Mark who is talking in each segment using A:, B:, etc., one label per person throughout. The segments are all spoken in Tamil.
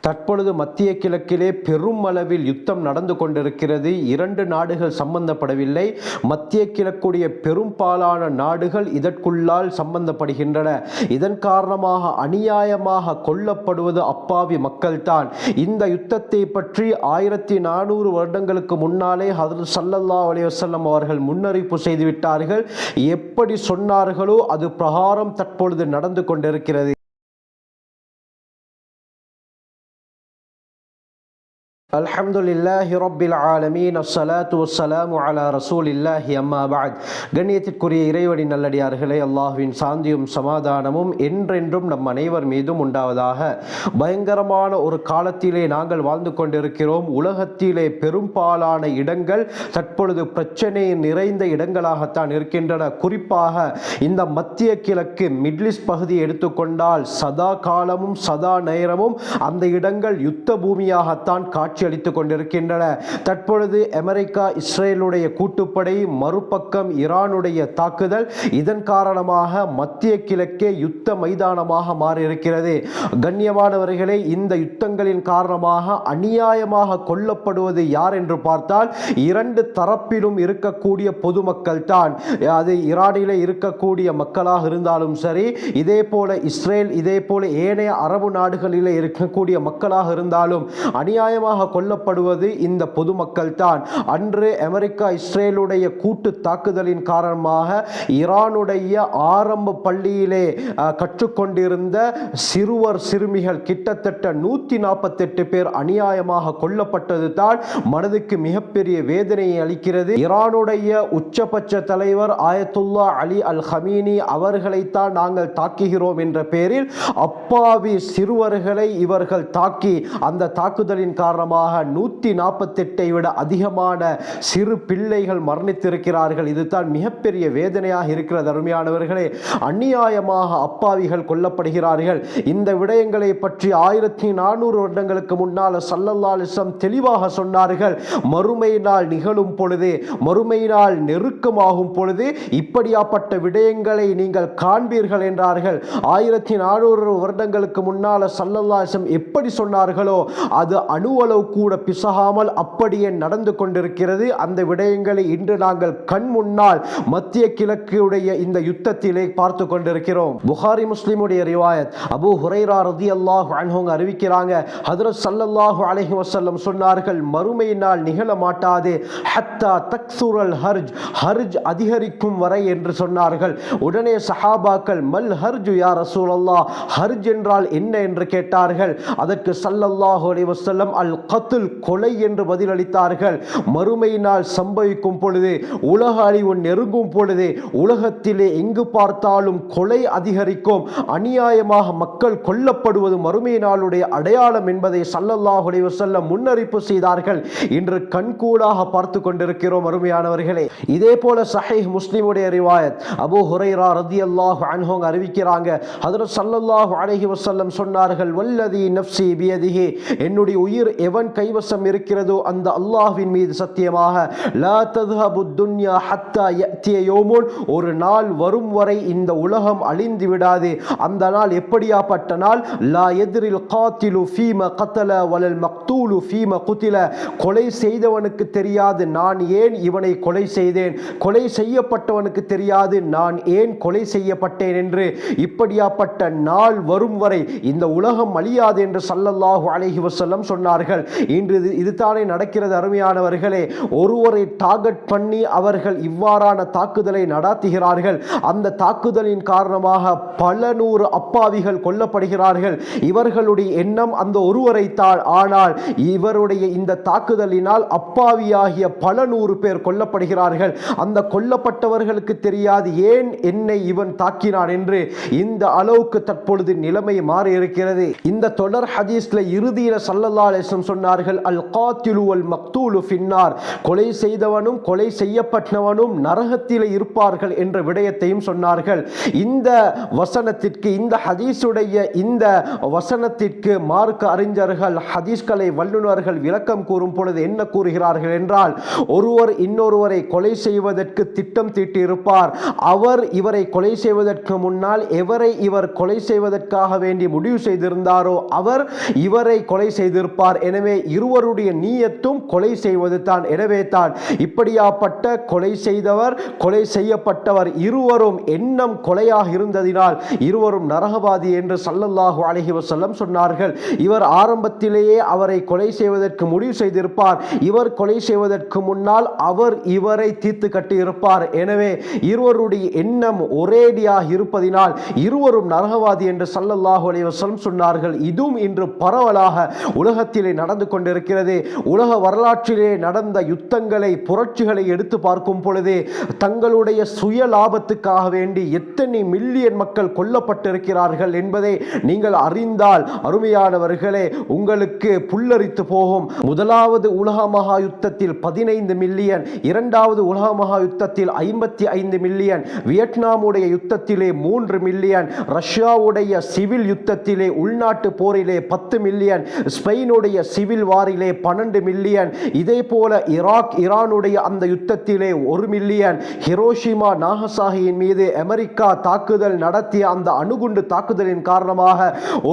A: தற்பொழுது மத்திய கிழக்கிலே பெரும் அளவில் யுத்தம் நடந்து கொண்டிருக்கிறது. 2 நாடுகள் சம்பந்தப்படவில்லை. மத்திய கிழக்குடைய பெரும்பாலான நாடுகள் இதற்குள்ளால் சம்பந்தப்படுகின்றன. இதன் காரணமாக அநியாயமாக கொல்லப்படுவது அப்பாவி மக்கள்தான். இந்த யுத்தத்தை பற்றி 1400 வருடங்களுக்கு முன்னாலே ஹஜ்ரத் ஸல்லல்லாஹு அலைஹி வஸல்லம் அவர்கள் முன்னறிவிப்பு செய்துவிட்டார்கள். எப்படி சொன்னார்களோ அது பிரகாரம் தற்பொழுது நடந்து கொண்டிருக்கிறது. அல்ஹம்துலில்லாஹி ரப்பில் ஆலமீன், அஸ்ஸலாத்து வஸ்ஸலாமு அலா ரசூலில்லாஹி அம்மா பஅத். கண்ணியத்திற்குரிய இறைவனின் நல்லடியார்களே, அல்லாஹ்வின் சாந்தியும் சமாதானமும் என்றென்றும் நம் அனைவர் மீதும் உண்டாவதாக. பயங்கரமான ஒரு காலத்திலே நாங்கள் வாழ்ந்து கொண்டிருக்கிறோம். உலகத்திலே பெரும்பாலான இடங்கள் தற்பொழுது பிரச்சனை நிறைந்த இடங்களாகத்தான் இருக்கின்றன. குறிப்பாக இந்த மத்திய கிழக்கு மிட்லிஸ்ட் பகுதியை எடுத்துக்கொண்டால் சதா காலமும் சதா நேரமும் அந்த இடங்கள் யுத்த பூமியாகத்தான் காட்சி அளித்துக் கொண்டிருக்கின்றன. தற்பொழுது அமெரிக்கா இஸ்ரேலுடைய கூட்டுப்படை, மறுபக்கம் ஈரானுடைய தாக்குதல், இதன் காரணமாக மத்திய கிழக்கே யுத்த மைதானமாக மாறியிருக்கிறது. கண்ணியமானவர்களே, இந்த யுத்தங்களின் காரணமாக அநியாயமாக கொல்லப்படுவது யார் என்று பார்த்தால் 2 தரப்பிலும் இருக்கக்கூடிய பொதுமக்கள் தான். அது ஈரானிலே இருக்கக்கூடிய மக்களாக இருந்தாலும் சரி, இதே போல இஸ்ரேல், இதே போல ஏனைய அரபு நாடுகளிலே இருக்கக்கூடிய மக்களாக இருந்தாலும் அநியாயமாக கொல்லப்படுவது இந்த பொதுமக்கள் தான். அன்று அமெரிக்கா இஸ்ரேலுடைய கூட்டு தாக்குதலின் காரணமாக ஈரானுடைய ஆரம்ப பள்ளியிலே கற்றுக்கொண்டிருந்த சிறுவர் சிறுமிகள் கிட்டத்தட்ட 148 பேர் அநியாயமாக கொல்லப்பட்டது தான் மனதுக்கு மிகப்பெரிய வேதனையை அளிக்கிறது. ஈரானுடைய உச்சபட்ச தலைவர் ஆயத்துல்லா அலி அல் ஹமீனி அவர்களைத்தான் நாங்கள் தாக்குகிறோம் என்ற பெயரில் அப்பாவி சிறுவர்களை இவர்கள் தாக்கி அந்த தாக்குதலின் காரணமாக 148 விட அதிகமான சிறு பிள்ளைகள் மரணித்திருக்கிறார்கள். இதுதான் மிகப்பெரிய வேதனையாக இருக்கிறது. அருமையானவர்களே, அநியாயமாக அப்பாவிகள் கொல்லப்படுகிறார்கள். இந்த விடயங்களை பற்றி 1400 வருடங்களுக்கு முன்னால் ஸல்லல்லாஹு அலைஹி வஸல்லம் தெளிவாக சொன்னார்கள். மறுமை நாள் நிகழும் பொழுது, மறுமை நாள் நெருக்கமாகும் பொழுது இப்படியாப்பட்ட விடயங்களை நீங்கள் காண்பீர்கள் என்றார்கள். 1400 வருடங்களுக்கு முன்னால் ஸல்லல்லாஹு அலைஹி வஸல்லம் எப்படி சொன்னார்களோ அது அணுவளவு கூட பிசகாமல் அப்படியே நடந்து கொண்டிருக்கிறது. அந்த விடயங்களை இன்று நாங்கள் கண் முன்னால் மத்திய கிழக்குடைய இந்த யுத்தத்திலே பார்த்து கொண்டிருக்கிறோம். புகாரி முஸ்லிமுடைய ரிவாயத், அபூ ஹுரைரா ரலியல்லாஹு அன்ஹு அறிவிக்கிறாங்க, ஹஜ்ரத் ஸல்லல்லாஹு அலைஹி வஸல்லம் சொன்னார்கள், மறுமை நாள் நிகழ மாட்டாது ஹத்தா தக்ஸுரல் ஹர்ஜ், ஹர்ஜ் அதிகரிக்கும் வரை என்று சொன்னார்கள். உடனே சஹாபாக்கள், மல் ஹர்ஜ் யா ரசூலல்லாஹ், ஹர்ஜ் என்றால் என்ன என்று கேட்டார்கள். அதற்கு ஸல்லல்லாஹு அலைஹி வஸல்லம் அல் கத்ல், கொலை என்று பதிலளித்தார்கள். மறுமை நாள் சம்பவிக்கும் பொழுது, உலக அழிவு நெருங்கும் பொழுது உலகத்திலே எங்கு பார்த்தாலும் கொலை அதிகரிக்கும், அநியாயமாக மக்கள் கொல்லப்படுவது மறுமை நாளுடைய அடையாளம் என்பதை ஸல்லல்லாஹு அலைஹி வஸல்லம் முன்னறிப்பு செய்தார்கள். இன்று கண்கூடாக பார்த்து கொண்டிருக்கிறோம். அருமையானவர்களே, இதே போல சஹீஹ் முஸ்லிமுடைய ரிவாயத், அபூ ஹுரைரா ரலியல்லாஹு அன்ஹு அறிவிக்கிறாங்க, ஹஜ்ரத் ஸல்லல்லாஹு அலைஹி வஸல்லம் சொன்னார்கள், வல்லதி நஃப்ஸி பியதிஹி, என்னுடைய உயிர் எவன் கைவசம் இருக்கிறதோ அந்த அல்லாஹ்வின் மீது சத்தியமாக, லா தذهب الدنيا حتى يأتي يوم, ஒரு நாள் வரும் வரை இந்த உலகம் அழிந்து விடாது. அந்த நாள் எப்படியாப்பட்ட நாள், லா யத்ரில் காத்திலு ஃபீமா கத்தல வலல் மக்தூலு ஃபீமா குத்தில, கொலை செய்தவனுக்கு தெரியாது நான் ஏன் இவனை கொலை செய்தேன், கொலை செய்யப்பட்டவனுக்கு தெரியாது நான் ஏன் கொலை செய்யப்பட்டேன் என்று. இப்படியாப்பட்ட நாள் வரும் வரை இந்த உலகம் அழியாது என்று ஸல்லல்லாஹு அலைஹி வஸல்லம் சொன்னார்கள். இன்று இதுதானே நடக்கிறது. அருமையானவர்களே, ஒருவரை டார்கெட் பண்ணி அவர்கள் இவ்வாறான தாக்குதலை நடாத்துகிறார்கள். அந்த தாக்குதலின் காரணமாக பல நூறு அப்பாவிகள் கொல்லப்படுகிறார்கள். இவர்களுடைய எண்ணம் அந்த ஒருவரை தான். ஆனால் இவருடைய இந்த தாக்குதலினால் அப்பாவியாகிய பல நூறு பேர் கொல்லப்படுகிறார்கள். அந்த கொல்லப்பட்டவர்களுக்கு தெரியாது ஏன் என்னை இவன் தாக்கினான் என்று. இந்த அளவுக்கு தற்பொழுது நிலைமை மாறி இருக்கிறது. இந்த தொடர் ஹதீஸ்ல இறுதியில் ஸல்லல்லாஹு அலைஹி வஸல்லம் சொன்னார்கள், சொன்னார்கள், அல் காத்திலு வல் மக்தூலு ஃபின்னார், கொலை செய்தவனும் கொலை செய்யப்பட்டவனும் நரகத்தில் இருப்பார்கள் என்ற விடயத்தையும் சொன்னார்கள். இந்த வசனத்திற்கு, இந்த ஹதீஸுடைய இந்த வசனத்திற்கு மார்க்க அறிஞர்கள், ஹதீஸ்களை வல்லுநர்கள் விளக்கம் கூறும் பொழுது என்ன கூறுகிறார்கள் என்றால், ஒருவர் இன்னொருவரை கொலை செய்வதற்கு திட்டம் தீட்டியிருப்பார். அவர் இவரை கொலை செய்வதற்கு முன்னால் எவரை இவர் கொலை செய்வதற்காக வேண்டி முடிவு செய்திருந்தாரோ அவர் இவரை கொலை செய்திருப்பார். எனவே இருவருடைய நீயத்தும் கொலை செய்வது தான். எனவே தான் இப்படியாப்பட்ட கொலை செய்தவர் கொலை செய்யப்பட்டவர் இருவரும் எண்ணம் கொலையாக இருந்ததினால் இருவரும் நரகவாதி என்று ஸல்லல்லாஹு அலைஹி வஸல்லம் சொன்னார்கள். இவர் ஆரம்பத்திலேயே அவரை கொலை செய்வதற்கு முடிவு செய்திருப்பார். இவர் கொலை செய்வதற்கு முன்னால் அவர் இவரை தீர்த்து கட்டியிருப்பார். எனவே இருவருடைய எண்ணம் ஒரேடியாக இருப்பதினால் இருவரும் நரகவாதி என்று ஸல்லல்லாஹு அலைஹி வஸல்லம் சொன்னார்கள். இதுவும் இன்று பரவலாக உலகத்திலே நடந்து கொண்டிருக்கிறது. உலக வரலாற்றிலே நடந்த யுத்தங்களை, புரட்சிகளை எடுத்து பார்க்கும் பொழுது தங்களுடைய சுய லாபத்துக்காக வேண்டி எத்தனை மில்லியன் மக்கள் கொல்லப்பட்டிருக்கிறார்கள் என்பதை நீங்கள் அறிந்தால் அருமையானவர்களே உங்களுக்கு புல்லரித்து போகும். முதலாவது உலக மகா யுத்தத்தில் 15 மில்லியன், இரண்டாவது உலக மகா யுத்தத்தில் 55 மில்லியன், வியட்நாமுடைய யுத்தத்திலே 3 மில்லியன், ரஷ்யாவுடைய சிவில் யுத்தத்திலே உள்நாட்டு போரிலே 10 மில்லியன், ஸ்பெயினுடைய சிவில் வாரிலே 12 மில்லியன், இதே போல ஈரானுடைய அந்த யுத்தத்திலே 1 மில்லியன், ஹிரோஷிமா நாகசாகியின் மீது அமெரிக்கா தாக்குதல் நடத்திய அந்த அணுகுண்டு தாக்குதலின் காரணமாக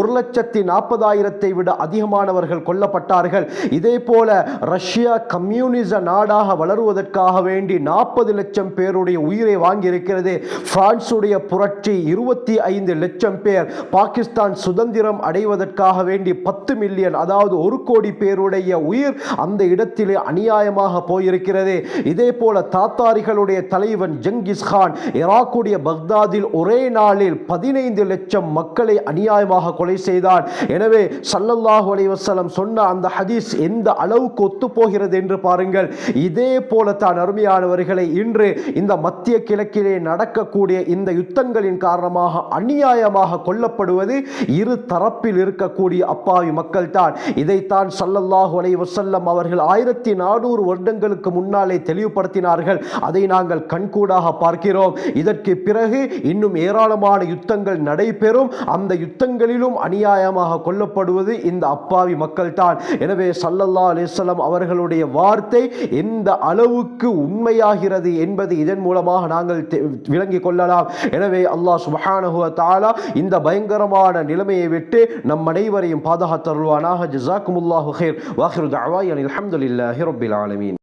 A: 1,40,000 விட அதிகமானவர்கள் கொல்லப்பட்டார்கள். இதே போல ரஷ்யா கம்யூனிச நாடாக வளருவதற்காக வேண்டி 40 லட்சம் பேருடைய உயிரை வாங்கியிருக்கிறது. பிரான்சுடைய புரட்சி 25 லட்சம் பேர், பாகிஸ்தான் சுதந்திரம் அடைவதற்காக வேண்டி 10 மில்லியன், அதாவது 1 கோடி பேருடைய உயிர் அந்த இடத்திலே அநியாயமாக போயிருக்கிறது. இதே போல தாத்தாரிகளுடைய தலைவன் ஜங்கிஸ் கான் ஈராக்குடைய பக்தாதில் ஒரே நாளில் 15 லட்சம் மக்களை அநியாயமாக கொலை செய்தான். எனவே ஸல்லல்லாஹு அலைஹி வஸல்லம் சொன்ன அந்த ஹதீஸ் எந்த அளவுக்கு ஒத்து போகிறது என்று பாருங்கள். இதே போல தான் அருமையானவர்களை இன்று இந்த மத்திய கிழக்கிலே நடக்கக்கூடிய இந்த யுத்தங்களின் காரணமாக அநியாயமாக கொல்லப்படுவது இரு தரப்பில் இருக்கக்கூடிய அப்பாவி மக்கள் தான். இதைத்தான் ஸல்லல்லாஹு அலைஹி வஸல்லம் அவர்கள் 1400 வருடங்களுக்கு முன்னாலே தெளிவுபடுத்தினார்கள். அதை நாங்கள் கண்கூடாக பார்க்கிறோம். இதற்கு பிறகு இன்னும் ஏராளமான யுத்தங்கள் நடைபெறும். அந்த யுத்தங்களிலும் அநியாயமாக கொல்லப்படுவது இந்த அப்பாவி மக்கள் தான். எனவே ஸல்லல்லாஹு அலைஹி வஸல்லம் அவர்களுடைய வார்த்தை எந்த அளவுக்கு உண்மையாகிறது என்பது இதன் மூலமாக நாங்கள் விளங்கிக் கொள்ளலாம். எனவே அல்லாஹ் சுப்ஹானஹு வ தஆலா இந்த பயங்கரமான நிலைமையை விட்டு நம் அனைவரையும் பாதுகாத்தருள்வானாக. ஜஸாக்குமுல்லாஹு கைர். வாஹிரு தஅவானா அல்ஹம்துலில்லாஹி ரப்பில் ஆலமீன்.